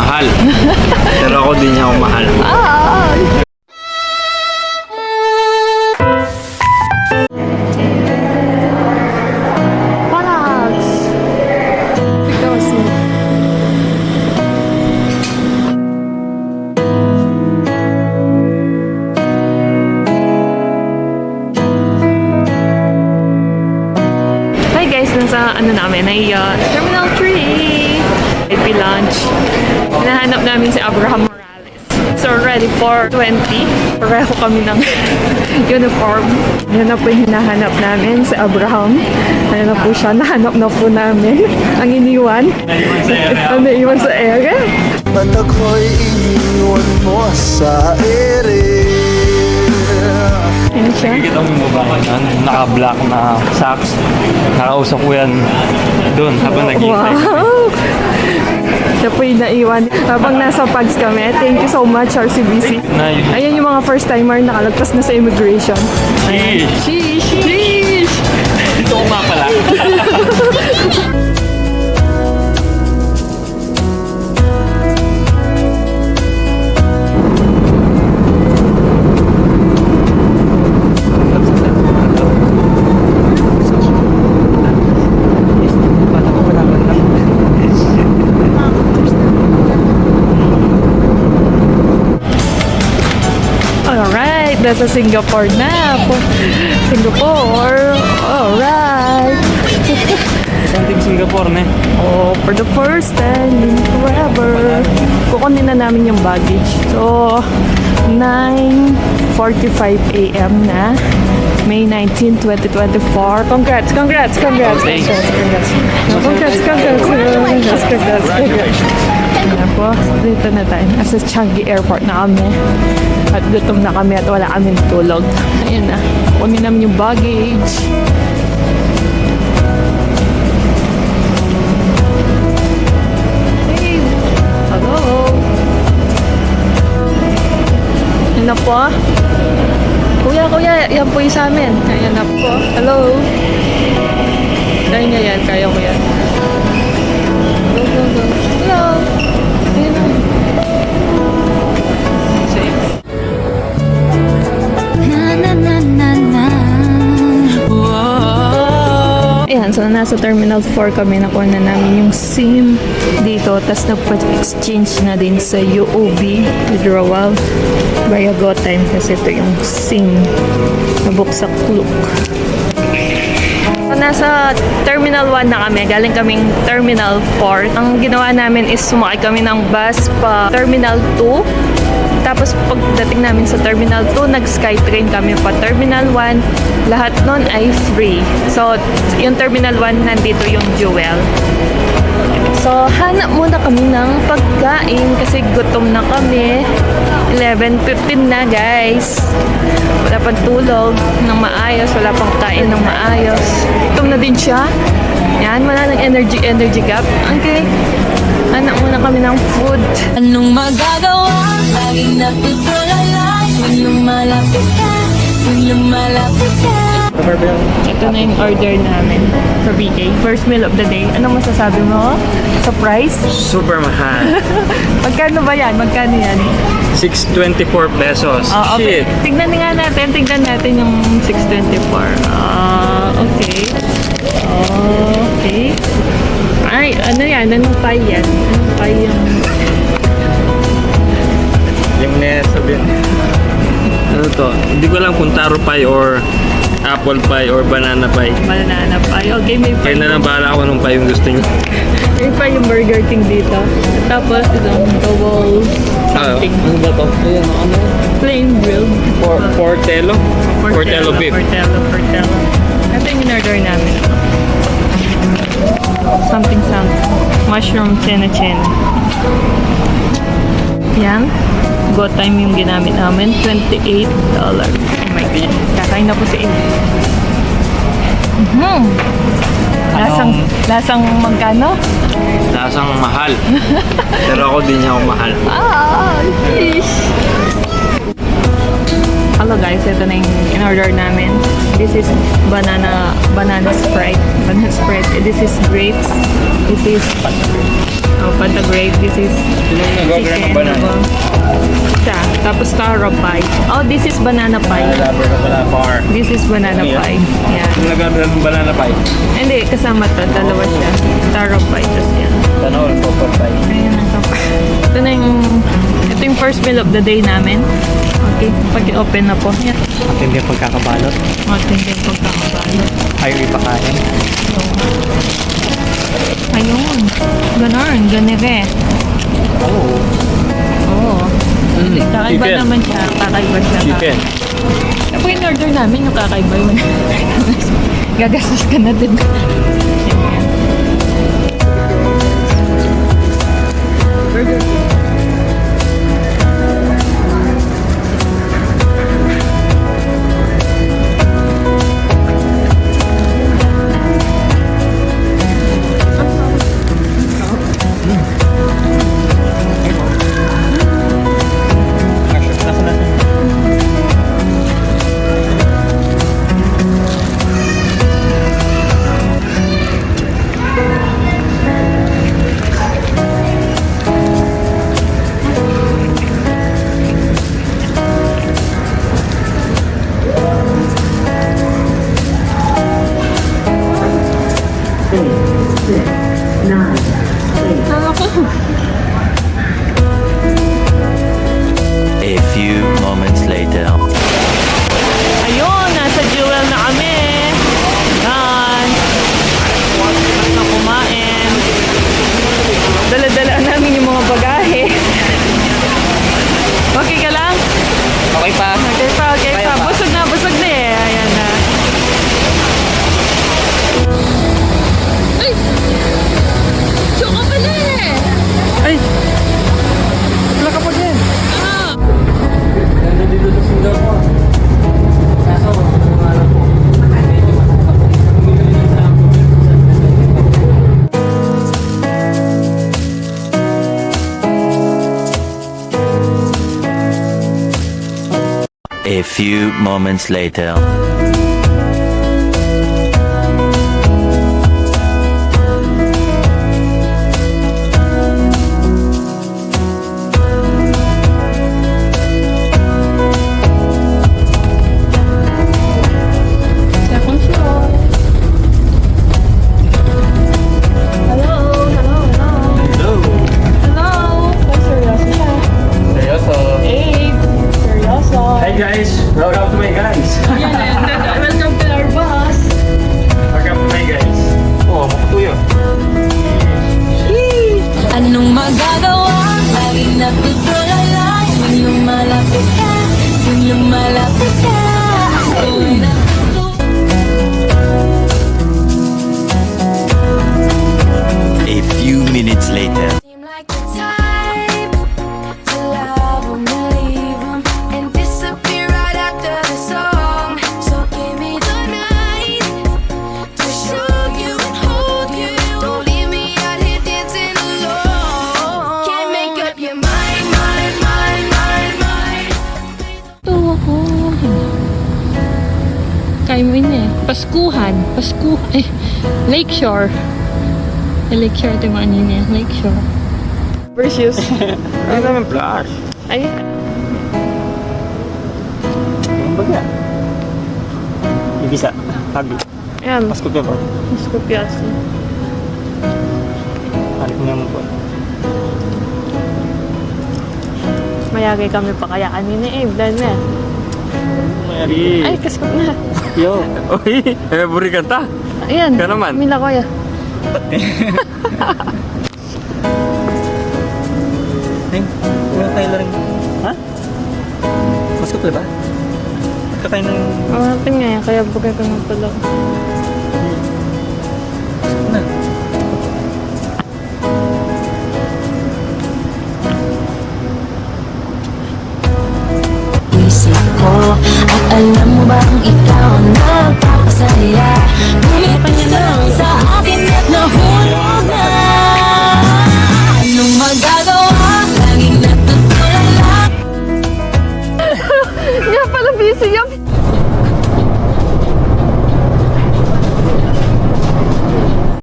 mahal. Pero ako din niya ako mahal. Hi guys, nasa namin ay Terminal 3. IP lunch. Hinahanap namin si Abraham Morales. It's already 4:20. Pareho kami ng uniform. Yan na po yung hinahanap namin si Abraham. Ayan na po siya. Nahanap na po namin. Ang iniwan. Ang naiwan sa ere. Ba't ako'y iniwan mo sa ere? Ayan siya. Nakikita mo yung mukha yan, naka-black na socks. Nakausap ko yan doon habang naghihintay. Wow! Siya po yung naiwan. Habang nasa Pags kami, thank you so much, RCBC. Ayan yung mga first-timer nakalagpas na sa immigration. Ayan. Sheesh! Sheesh! Ito ko nga pala. Alright, nasa Singapore na po. Singapore. Alright. Something Singapore na Oh, for the first time in forever. Kukunin na namin yung baggage. So, 9:45 a.m. na. May 19, 2024. Congrats, congrats, congrats. Thanks. Congrats, congrats, congrats. Congrats, congrats, congrats. Ayan po, dito na tayo. Nasa Changi Airport na kami. At gutom na kami at wala kaming tulog. Ayan na. Kunin namin yung baggage. Hey! Hello! Yan na po. Kuya, kuya, yan po yung sa amin. Ayan na po. Hello! Kaya niya yan, kaya ko yan. Go, go, go. Hello! Ayan na. Safe. Ayan, so nasa Terminal 4 kami, nakuha na namin yung SIM dito, tapos nagpa-exchange na din sa UOB withdrawal via GoTime kasi ito yung SIM na buksak look. So, nasa Terminal 1 na kami, galing kaming Terminal 4. Ang ginawa namin is sumakay kami ng bus pa Terminal 2. Tapos pagdating namin sa Terminal 2, nag-Skytrain kami pa Terminal 1. Lahat nun ay free. So, yung Terminal 1, nandito yung Jewel. So, hanap muna kami ng pagkain kasi gutom na kami. 11:15 na, guys. Wala pang tulog ng maayos. Wala pang kain ng maayos. Gutom na din siya. Yan, wala ng energy gap. Okay. Hanap muna kami ng food. Anong magagawa? Laging napitulala. Kung lumalapit ka, kung lumalapit ka. Ito na yung order namin sa BK. First meal of the day. Anong masasabi mo? Sa price? Super mahal. Magkano ba yan? Magkano yan? 624 pesos. Ah, okay. Shit. Tignan nga natin. Tignan natin yung 624. Okay. Okay. Ay, ano yan? Anong pie yan? Anong pie yung... Yung sabihin. Ano to? Hindi ko alam kung taro pie or apple pie or banana pie. Banana pie. Okay, may pie. Kaya na lang bahala ako nung pie yung gusto niyo. May pie yung Burger King dito. Tapos, itong double something. Ano ba to? Ayan, ano? Plain grilled. Portello? Portello beef. Portello. Ito yung in-order namin. Something. Mushroom chena. Yan. GoTime yung ginamit namin. $28. Oh my God. Kakain na po si Amy. Lasang magkano? Lasang mahal. Pero ako din niya ako mahal. Sheesh. Hello guys, ito na yung in-order namin. This is banana Sprite. This is grapes. This is Oh, panta grape. This is Sinong nag-order ng banana? Siya. Tapos taro pie. Oh, this is banana pie. Lover ka pala, par. This is banana Ano yan? pie. Yan. Sinong nag-order ng banana pie? Hindi, kasama to. Dalawa siya. Taro pie. Tapos yan. Tanol, popor pie. Ayan na to. Ito yung first meal of the day namin. Okay, pag-open na po. Yan. Atin din pagkakabalot. Atin din pagkakabalo. Ayaw ipakain. Ayun. Ganon. Ganire. Oh. Oo. Kakaiba chicken. naman siya. Kakaiba siya. Chicken. Ano po yung order namin? Yung kakaiba yun. Gagastos ka na din. Yan. Burger King. A few moments later. Ayun, nasa Jewel na kami. Yan. Tapos na kumain. Dala-dala namin yung mga bagahe. Okay ka lang? Okay pa. Okay pa, okay Kaya pa. pa. Busog na eh. Ayan na. Ay! Choco pala eh! Ay! Wala ka pa din. Ganda dito sa Singapore. Kaso, ano po? A few moments later. Second floor. Hello, hello, hello. Hello. Hello. Ay, seryoso siya. Seryoso. Hey, seryoso. Hi guys. Welcome to my guys. Welcome to our bus. Welcome to my guys. Oh, makutuyo. Anong magagawa? Laging natutulala tuwing lumalapit ka, tuwing lumalapit ka. Ako'y A few minutes later. seem like the type to love 'em and leave 'em and disappear right after the song. So give me the night to show you and hold you. Don't leave me out here dancing alone. Can't make up your mind, mind, mind, mind, mind. Ito ako. Kaya mo yun eh. Paskuhan. Eh, Lakeshore. Lakeshore ito yung mga ano niya. Lakeshore. Precious. Ano naman flash? Ay, Yung bagya. Ibisa. Habi. ayan. Pasko ka ba? Mas kopyasi. Halik mo naman po. Mayagay kami pa kaya kanina eh. Dahil na. Mayari. Ay, kaskot na. Yo. Uy, buri kanta. Ayan. Ka naman. Mila ko ya. Ay, wala tayo lang. Ha? Pasko ka ba? Ba't ka tayo ng... Ang natin nga yan. Kaya bugay ko ng tulog.